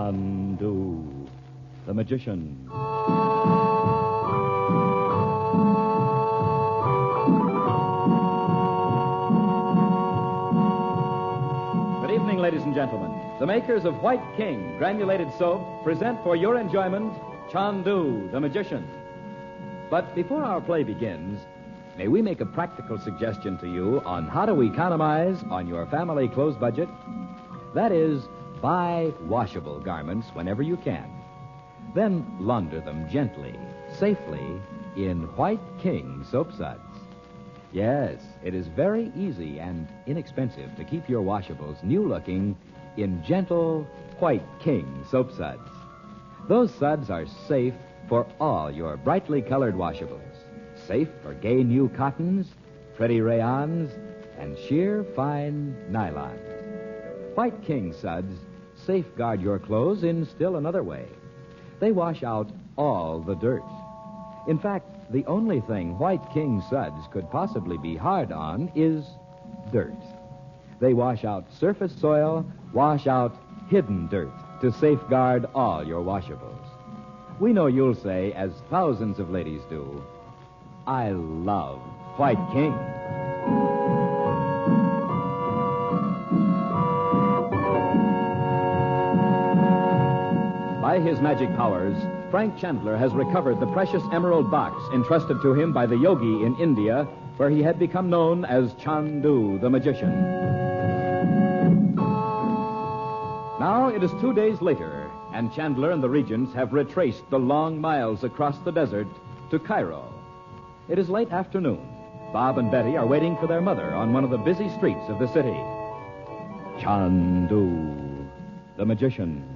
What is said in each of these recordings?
Chandu, the magician. Good evening, ladies and gentlemen. The makers of White King granulated soap present for your enjoyment Chandu, the magician. But before our play begins, may we make a practical suggestion to you on how to economize on your family clothes budget? That is, buy washable garments whenever you can. Then launder them gently, safely, in White King soap suds. Yes, it is very easy and inexpensive to keep your washables new-looking in gentle White King soap suds. Those suds are safe for all your brightly colored washables. Safe for gay new cottons, pretty rayons, and sheer fine nylons. White King suds safeguard your clothes in still another way. They wash out all the dirt. In fact, the only thing White King suds could possibly be hard on is dirt. They wash out surface soil, wash out hidden dirt to safeguard all your washables. We know you'll say, as thousands of ladies do, I love White King. By his magic powers, Frank Chandler has recovered the precious emerald box entrusted to him by the yogi in India, where he had become known as Chandu, the magician. Now it is 2 days later, and Chandler and the Regents have retraced the long miles across the desert to Cairo. It is late afternoon. Bob and Betty are waiting for their mother on one of the busy streets of the city. Chandu, the magician.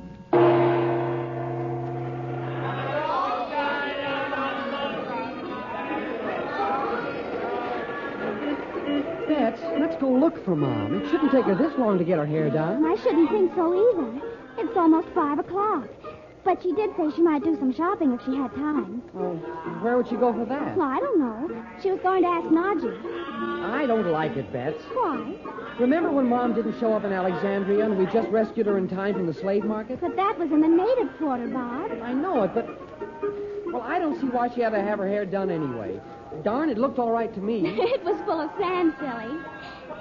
Bets, let's go look for Mom. It shouldn't take her this long to get her hair done. I shouldn't think so either. It's almost 5 o'clock. But she did say she might do some shopping if she had time. Oh, where would she go for that? Well, I don't know. She was going to ask Naji. I don't like it, Bets. Why? Remember when Mom didn't show up in Alexandria and we just rescued her in time from the slave market? But that was in the native quarter, Bob. I know it, but... Well, I don't see why she had to have her hair done anyway. Darn, it looked all right to me. It was full of sand, silly.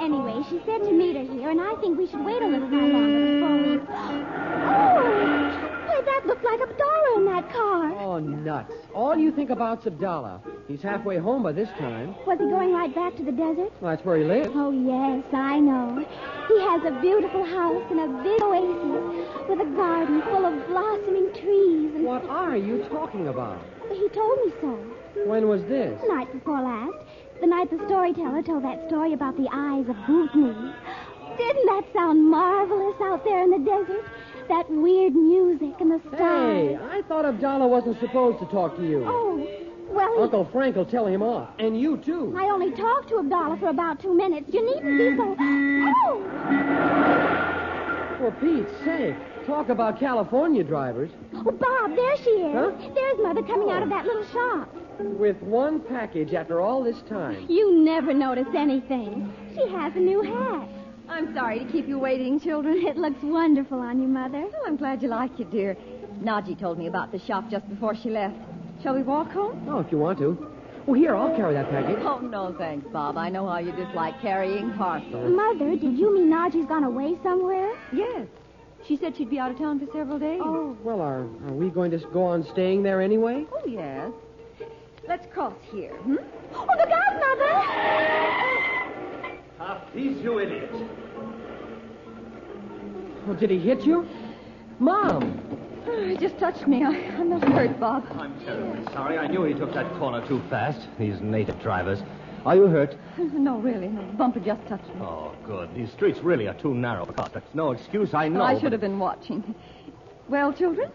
Anyway, she said to meet her here, and I think we should wait a little while longer before we... Oh! Why, that looked like Abdallah in that car. Oh, nuts. All you think about's Abdallah. He's halfway home by this time. Was he going right back to the desert? Well, that's where he lives. Oh, yes, I know. He has a beautiful house and a big oasis with a garden full of blossoming trees. And... What are you talking about? He told me so. When was this? The night before last. The night the storyteller told that story about the eyes of Bhutan. Didn't that sound marvelous out there in the desert? That weird music and the stars. Hey, I thought Abdallah wasn't supposed to talk to you. Oh, well, Uncle Frank will tell him off. And you, too. I only talked to Abdallah for about 2 minutes. You needn't be so... Oh! For Pete's sake. Talk about California drivers. Oh, Bob, there she is. Huh? There's Mother coming out of that little shop. With one package after all this time. You never notice anything. She has a new hat. I'm sorry to keep you waiting, children. It looks wonderful on you, Mother. Oh, I'm glad you like it, dear. Naji told me about the shop just before she left. Shall we walk home? Oh, if you want to. Well, here, I'll carry that package. Oh, no, thanks, Bob. I know how you dislike carrying parcels. Mother, did you mean Naji's gone away somewhere? Yes. She said she'd be out of town for several days. Oh, well, are we going to go on staying there anyway? Oh, yes. Let's cross here, hmm? Oh, look out, Mother! Please, you idiot. Well, did he hit you? Mom! Oh, he just touched me. I'm not hurt, Bob. I'm terribly sorry. I knew he took that corner too fast. These native drivers. Are you hurt? No, really. No. The bumper just touched me. Oh, good. These streets really are too narrow. That's no excuse, I know. I should have been watching. Well, children,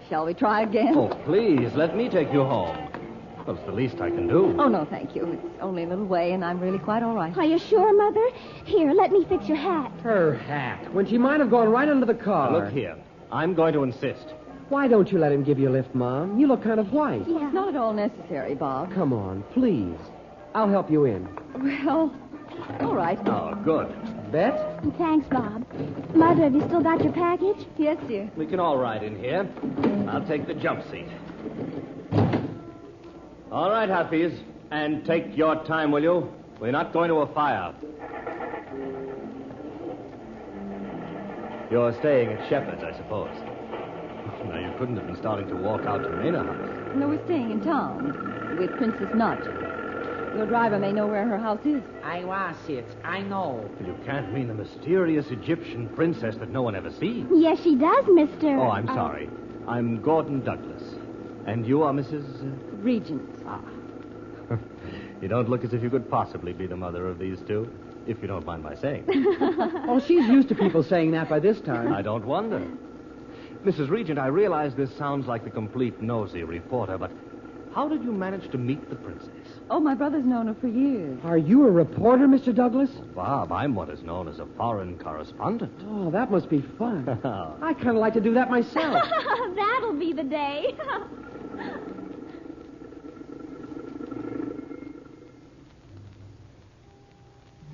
shall we try again? Oh, please, let me take you home. Well, it's the least I can do. Oh, no, thank you. It's only a little way, and I'm really quite all right. Are you sure, Mother? Here, let me fix your hat. Her hat. When she might have gone right under the car. Now, look here. I'm going to insist. Why don't you let him give you a lift, Mom? You look kind of white. Yeah. It's not at all necessary, Bob. Come on, please. I'll help you in. Well, all right. Oh, good. Bet? Thanks, Bob. Mother, have you still got your package? Yes, dear. We can all ride in here. I'll take the jump seat. All right, Hafiz. And take your time, will you? We're not going to a fire. You're staying at Shepherd's, I suppose. Now, you couldn't have been starting to walk out to Manor House. No, we're staying in town with Princess Naji. Your driver may know where her house is. I was it. I know. You can't mean the mysterious Egyptian princess that no one ever sees. Yes, she does, Mr. Oh, I'm sorry. I'm Gordon Douglas. And you are Mrs. Regent. You don't look as if you could possibly be the mother of these two, if you don't mind my saying. Oh, she's used to people saying that by this time. I don't wonder. Mrs. Regent, I realize this sounds like the complete nosy reporter, but how did you manage to meet the princess? Oh, my brother's known her for years. Are you a reporter, Mr. Douglas? Bob, I'm what is known as a foreign correspondent. Oh, that must be fun. I kind of like to do that myself. That'll be the day.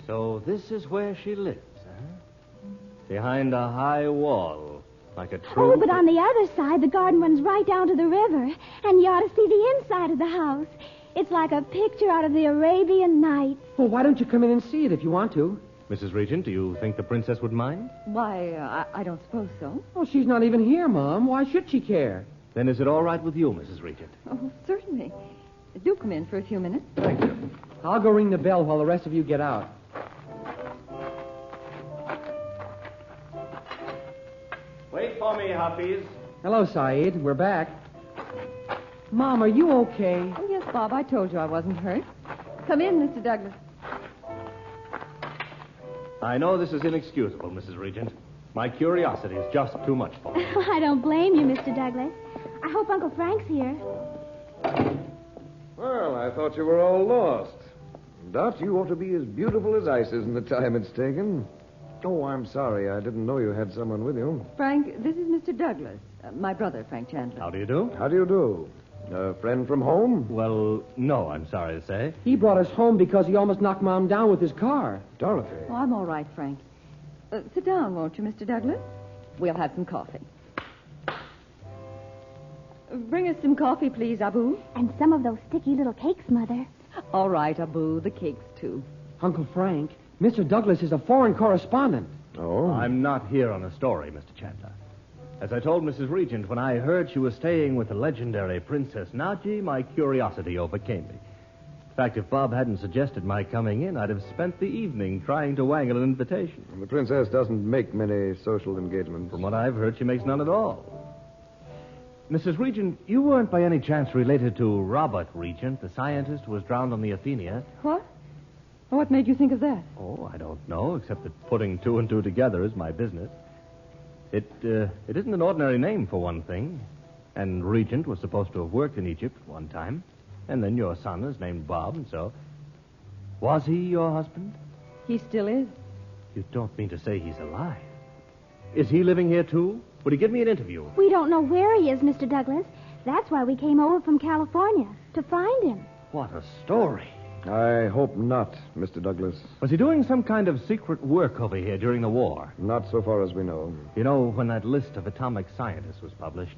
So this is where she lives, huh? Behind a high wall, like a true... Oh, but on the other side, the garden runs right down to the river, and you ought to see the inside of the house. It's like a picture out of the Arabian Nights. Well, why don't you come in and see it if you want to? Mrs. Regent, do you think the princess would mind? Why, I don't suppose so. Oh, she's not even here, Mom. Why should she care? Then is it all right with you, Mrs. Regent? Oh, certainly. Do come in for a few minutes. Thank you. I'll go ring the bell while the rest of you get out. Wait for me, Hafiz. Hello, Saeed. We're back. Mom, are you okay? Oh, yes, Bob, I told you I wasn't hurt. Come in, Mr. Douglas. I know this is inexcusable, Mrs. Regent. My curiosity is just too much for me. I don't blame you, Mr. Douglas. I hope Uncle Frank's here. Well, I thought you were all lost. Dot, you ought to be as beautiful as ice in the time it's taken. Oh, I'm sorry. I didn't know you had someone with you. Frank, this is Mr. Douglas, my brother, Frank Chandler. How do you do? How do you do? A friend from home? Well, no, I'm sorry to say. He brought us home because he almost knocked Mom down with his car. Dorothy. Oh, I'm all right, Frank. Sit down, won't you, Mr. Douglas? We'll have some coffee. Bring us some coffee, please, Abu. And some of those sticky little cakes, Mother. All right, Abu, the cakes, too. Uncle Frank, Mr. Douglas is a foreign correspondent. Oh? I'm not here on a story, Mr. Chandler. As I told Mrs. Regent, when I heard she was staying with the legendary Princess Naji, my curiosity overcame me. In fact, if Bob hadn't suggested my coming in, I'd have spent the evening trying to wangle an invitation. The princess doesn't make many social engagements. From what I've heard, she makes none at all. Mrs. Regent, you weren't by any chance related to Robert Regent, the scientist who was drowned on the Athenia? What? What made you think of that? Oh, I don't know, except that putting two and two together is my business. It isn't an ordinary name, for one thing. And Regent was supposed to have worked in Egypt at one time. And then your son is named Bob, and so... Was he your husband? He still is. You don't mean to say he's alive. Is he living here, too? Would he give me an interview? We don't know where he is, Mr. Douglas. That's why we came over from California, to find him. What a story. I hope not, Mr. Douglas. Was he doing some kind of secret work over here during the war? Not so far as we know. You know, when that list of atomic scientists was published,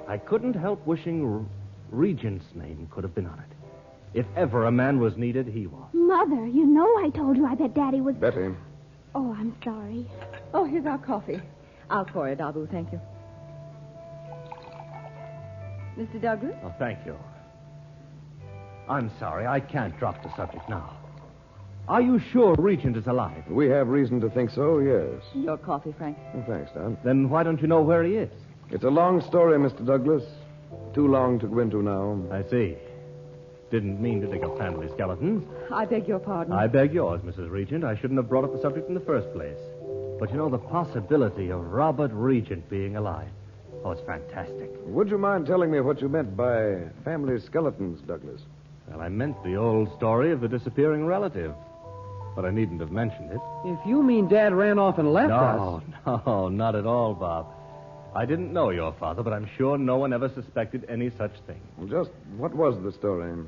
I couldn't help wishing Regent's name could have been on it. If ever a man was needed, he was. Mother, you know I told you I bet Daddy was... Betty. Oh, I'm sorry. Oh, here's our coffee. I'll pour it, Abu, thank you. Mr. Douglas? Oh, thank you. I'm sorry, I can't drop the subject now. Are you sure Regent is alive? We have reason to think so, yes. Your coffee, Frank. Oh, thanks, Don. Then why don't you know where he is? It's a long story, Mr. Douglas. Too long to go into now. I see. Didn't mean to dig up family skeletons. I beg your pardon. I beg yours, Mrs. Regent. I shouldn't have brought up the subject in the first place. But you know, the possibility of Robert Regent being alive. Oh, it's fantastic. Would you mind telling me what you meant by family skeletons, Douglas? Well, I meant the old story of the disappearing relative. But I needn't have mentioned it. If you mean Dad ran off and left us... No, not at all, Bob. I didn't know your father, but I'm sure no one ever suspected any such thing. Well, just what was the story?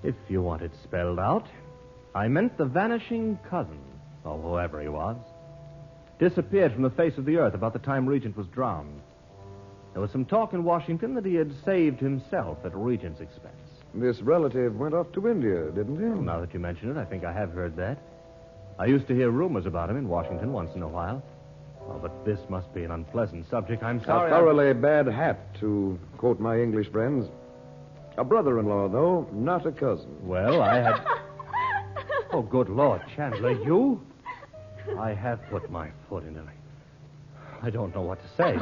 If you want it spelled out, I meant the vanishing cousin. or whoever he was, disappeared from the face of the earth about the time Regent was drowned. There was some talk in Washington that he had saved himself at Regent's expense. This relative went off to India, didn't he? Well, now that you mention it, I think I have heard that. I used to hear rumors about him in Washington once in a while. Oh, but this must be an unpleasant subject. I'm sorry. A thoroughly bad hat, to quote my English friends. A brother-in-law, though, not a cousin. Well, I had... Oh, good Lord, Chandler, you? I have put my foot in it. I don't know what to say.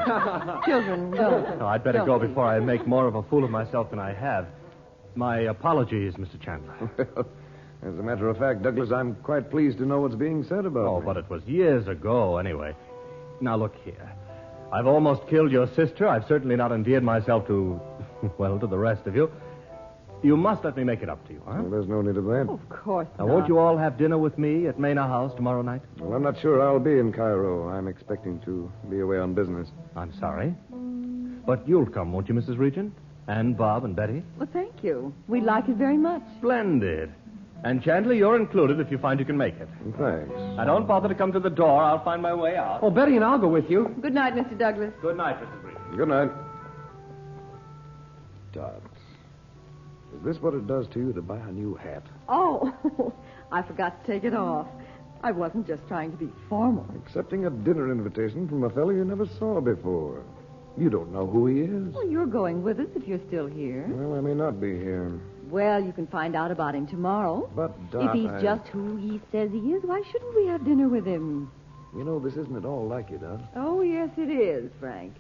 Children, don't. No, I'd better Don't go please. before I make more of a fool of myself than I have. My apologies, Mr. Chandler. As a matter of fact, Douglas, I'm quite pleased to know what's being said about Oh, me. but it was years ago, anyway. Now, look here. I've almost killed your sister. I've certainly not endeared myself to, well, to the rest of you. You must let me make it up to you, huh? Well, there's no need of that. Of course Now, not. won't you all have dinner with me at Mena House tomorrow night? Well, I'm not sure I'll be in Cairo. I'm expecting to be away on business. I'm sorry. But you'll come, won't you, Mrs. Regent? And Bob and Betty? Well, thank you. We'd like it very much. Splendid. And Chandler, you're included if you find you can make it. Thanks. Now, don't bother to come to the door. I'll find my way out. Oh, Betty and I'll go with you. Good night, Mr. Douglas. Good night, Mrs. Regent. Good night. Dot. Is this what it does to you to buy a new hat? Oh, I forgot to take it off. I wasn't just trying to be formal. Accepting a dinner invitation from a fellow you never saw before. You don't know who he is. Well, you're going with us if you're still here. Well, I may not be here. Well, you can find out about him tomorrow. But, Dot, If he's just who he says he is, why shouldn't we have dinner with him? You know, this isn't at all like you, Dot. Oh, yes, it is, Frank.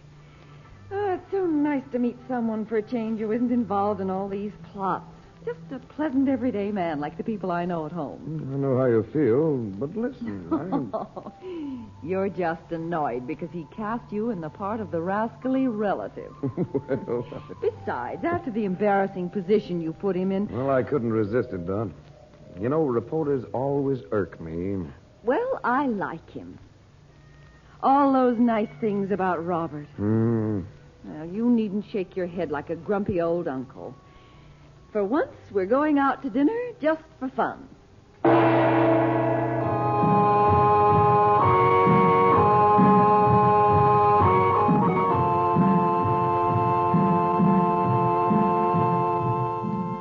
Oh, it's so nice to meet someone for a change who isn't involved in all these plots. Just a pleasant, everyday man like the people I know at home. I know how you feel, but listen, You're just annoyed because he cast you in the part of the rascally relative. well, Besides, after the embarrassing position you put him in, well, I couldn't resist it, Dot. You know, reporters always irk me. well, I like him. All those nice things about Robert. Well, you needn't shake your head like a grumpy old uncle. For once, we're going out to dinner just for fun.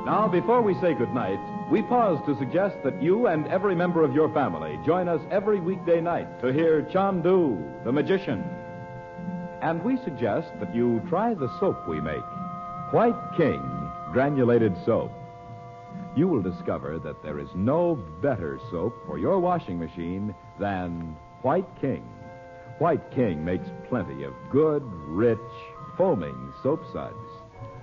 Now, before we say goodnight, we pause to suggest that you and every member of your family join us every weekday night to hear Chandu, the magician. And we suggest that you try the soap we make, White King granulated soap. You will discover that there is no better soap for your washing machine than White King. White King makes plenty of good, rich, foaming soap suds.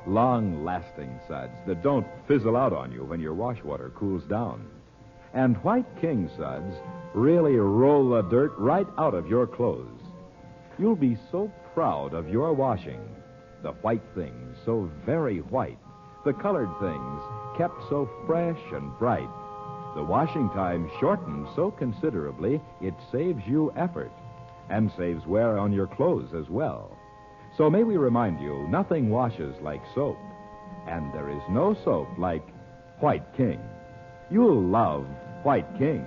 Long-lasting suds that don't fizzle out on you when your wash water cools down. And White King suds really roll the dirt right out of your clothes. You'll be so proud of your washing. The white things so very white. The colored things kept so fresh and bright. The washing time shortened so considerably it saves you effort and saves wear on your clothes as well. So may we remind you, nothing washes like soap. And there is no soap like White King. You'll love White King.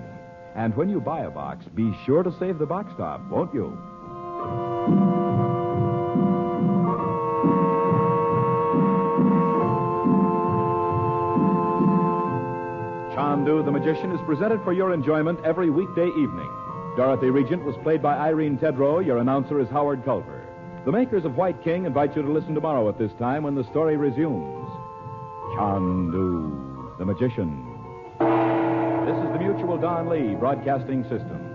And when you buy a box, be sure to save the box top, won't you? Chandu the Magician is presented for your enjoyment every weekday evening. Dorothy Regent was played by Irene Tedrow. Your announcer is Howard Culver. The makers of White King invite you to listen tomorrow at this time when the story resumes. Chandu the Magician. This is the Mutual Don Lee Broadcasting System.